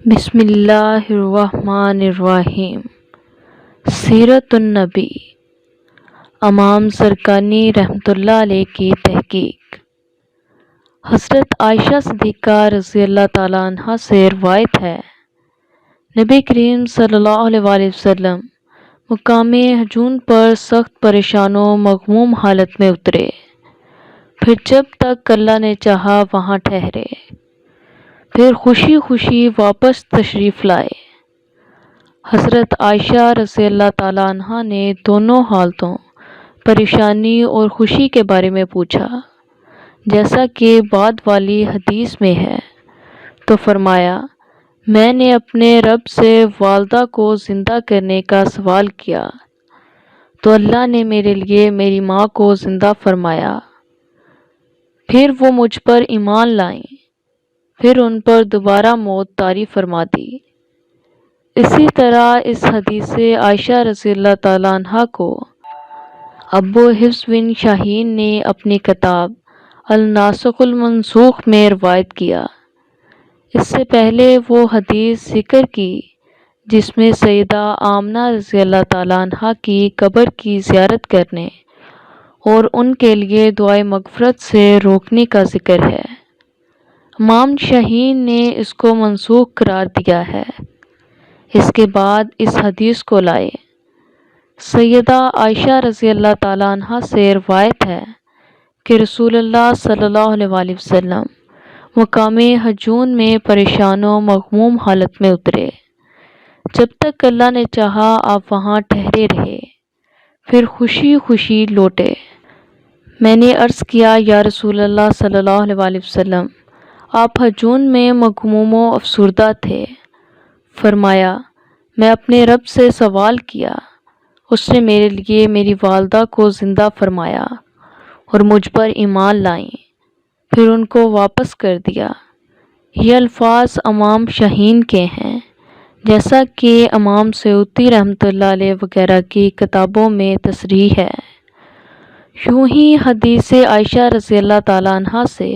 بسم اللہ الرحمن الرحیم۔ سیرت النبی امام زرقانی رحمۃ اللہ علیہ کی تحقیق۔ حضرت عائشہ صدیقہ رضی اللہ تعالیٰ عنہ سے روایت ہے، نبی کریم صلی اللہ علیہ وآلہ وسلم مقام ہجون پر سخت پریشان و مغموم حالت میں اترے، پھر جب تک اللہ نے چاہا وہاں ٹھہرے، پھر خوشی خوشی واپس تشریف لائے۔ حضرت عائشہ رضی اللہ تعالیٰ عنہ نے دونوں حالتوں، پریشانی اور خوشی کے بارے میں پوچھا، جیسا کہ بعد والی حدیث میں ہے، تو فرمایا، میں نے اپنے رب سے والدہ کو زندہ کرنے کا سوال کیا تو اللہ نے میرے لیے میری ماں کو زندہ فرمایا، پھر وہ مجھ پر ایمان لائیں، پھر ان پر دوبارہ موت طاری فرما دی۔ اسی طرح اس حدیث سے عائشہ رضی اللہ تعالیٰ عنہ کو ابو حفص بن شاہین نے اپنی کتاب الناسخ المنسوخ میں روایت کیا۔ اس سے پہلے وہ حدیث ذکر کی جس میں سیدہ آمنہ رضی اللہ تعالیٰ عنہ کی قبر کی زیارت کرنے اور ان کے لیے دعائے مغفرت سے روکنے کا ذکر ہے۔ امام شاہین نے اس کو منسوخ قرار دیا ہے۔ اس کے بعد اس حدیث کو لائے۔ سیدہ عائشہ رضی اللہ تعالیٰ عنہ سے روایت ہے کہ رسول اللہ صلی اللہ علیہ وآلہ وسلم مقام ہجون میں پریشان و مغموم حالت میں اترے، جب تک اللہ نے چاہا آپ وہاں ٹھہرے رہے، پھر خوشی خوشی لوٹے۔ میں نے عرض کیا، یا رسول اللہ صلی اللہ علیہ وآلہ وسلم، آپ ہجون میں مغموم و افسردہ تھے۔ فرمایا، میں اپنے رب سے سوال کیا، اس نے میرے لیے میری والدہ کو زندہ فرمایا اور مجھ پر ایمان لائیں، پھر ان کو واپس کر دیا۔ یہ الفاظ امام شاہین کے ہیں، جیسا کہ امام سیوطی رحمۃ اللہ علیہ وغیرہ کی کتابوں میں تصریح ہے۔ یوں ہی حدیث عائشہ رضی اللہ تعالیٰ عنہ سے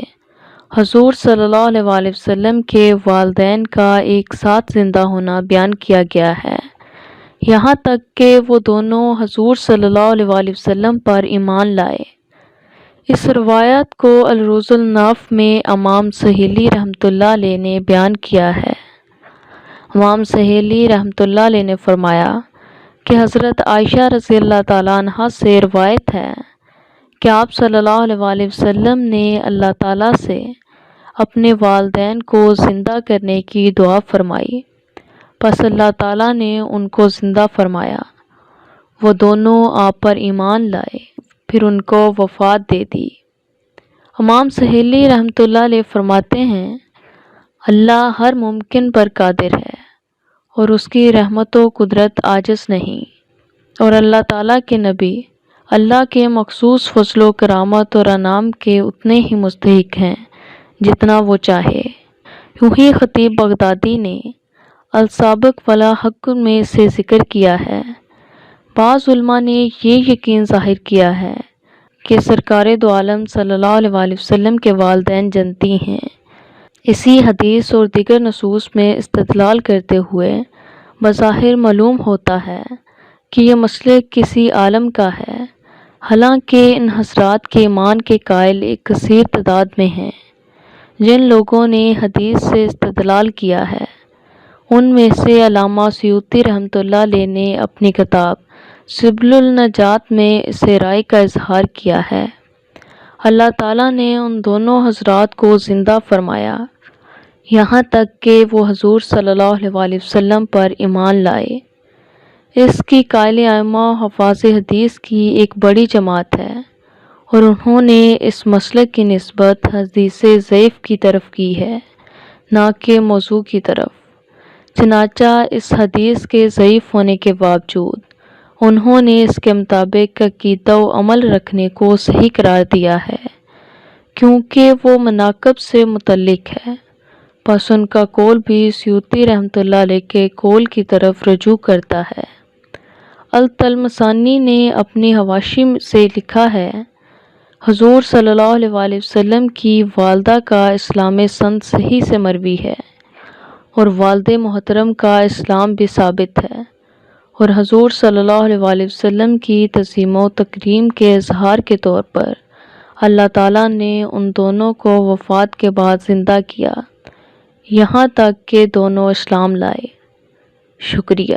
حضور صلی اللہ علیہ وآلہ وسلم کے والدین کا ایک ساتھ زندہ ہونا بیان کیا گیا ہے، یہاں تک کہ وہ دونوں حضور صلی اللہ علیہ وآلہ وسلم پر ایمان لائے۔ اس روایت کو الروض الناف میں امام سہیلی رحمۃ اللہ علیہ نے بیان کیا ہے۔ امام سہیلی رحمۃ اللہ علیہ نے فرمایا کہ حضرت عائشہ رضی اللہ تعالیٰ عنہ سے روایت ہے کہ آپ صلی اللہ علیہ وآلہ وسلم نے اللہ تعالیٰ سے اپنے والدین کو زندہ کرنے کی دعا فرمائی، پس اللہ تعالیٰ نے ان کو زندہ فرمایا، وہ دونوں آپ پر ایمان لائے، پھر ان کو وفات دے دی۔ امام سہیلی رحمۃ اللہ علیہ فرماتے ہیں، اللہ ہر ممکن پر قادر ہے اور اس کی رحمت و قدرت عاجز نہیں، اور اللہ تعالیٰ کے نبی اللہ کے مخصوص فضل و کرامت اور انعام کے اتنے ہی مستحق ہیں جتنا وہ چاہے۔ یوں ہی خطیب بغدادی نے السابق ولا حق میں سے ذکر کیا ہے۔ بعض علماء نے یہ یقین ظاہر کیا ہے کہ سرکار دو عالم صلی اللہ علیہ وآلہ وسلم کے والدین جنتی ہیں۔ اسی حدیث اور دیگر نصوص میں استدلال کرتے ہوئے بظاہر معلوم ہوتا ہے کہ یہ مسلک کسی عالم کا ہے، حالانکہ ان حضرات کے ایمان کے قائل ایک کثیر تعداد میں ہیں۔ جن لوگوں نے حدیث سے استدلال کیا ہے، ان میں سے علامہ سیوطی رحمۃ اللہ علیہ نے اپنی کتاب سبل النجات میں اس رائے کا اظہار کیا ہے۔ اللہ تعالیٰ نے ان دونوں حضرات کو زندہ فرمایا، یہاں تک کہ وہ حضور صلی اللہ علیہ وآلہ وسلم پر ایمان لائے۔ اس کی قائل ائمہ حفاظ حدیث کی ایک بڑی جماعت ہے، اور انہوں نے اس مسلک کی نسبت حدیث ضعیف کی طرف کی ہے، نہ کہ موضوع کی طرف۔ چنانچہ اس حدیث کے ضعیف ہونے کے باوجود انہوں نے اس کے مطابق عقیدہ و عمل رکھنے کو صحیح قرار دیا ہے، کیونکہ وہ مناقب سے متعلق ہے، پس ان کا قول بھی سیوطی رحمۃ اللہ علیہ کے قول کی طرف رجوع کرتا ہے۔ الطلمسانی نے اپنی حواشی سے لکھا ہے، حضور صلی اللہ علیہ وآلہ وسلم کی والدہ کا اسلام سند صحیح سے مروی ہے، اور والد محترم کا اسلام بھی ثابت ہے، اور حضور صلی اللہ علیہ وآلہ وسلم کی تعظیم و تکریم کے اظہار کے طور پر اللہ تعالیٰ نے ان دونوں کو وفات کے بعد زندہ کیا، یہاں تک کہ دونوں اسلام لائے۔ شکریہ۔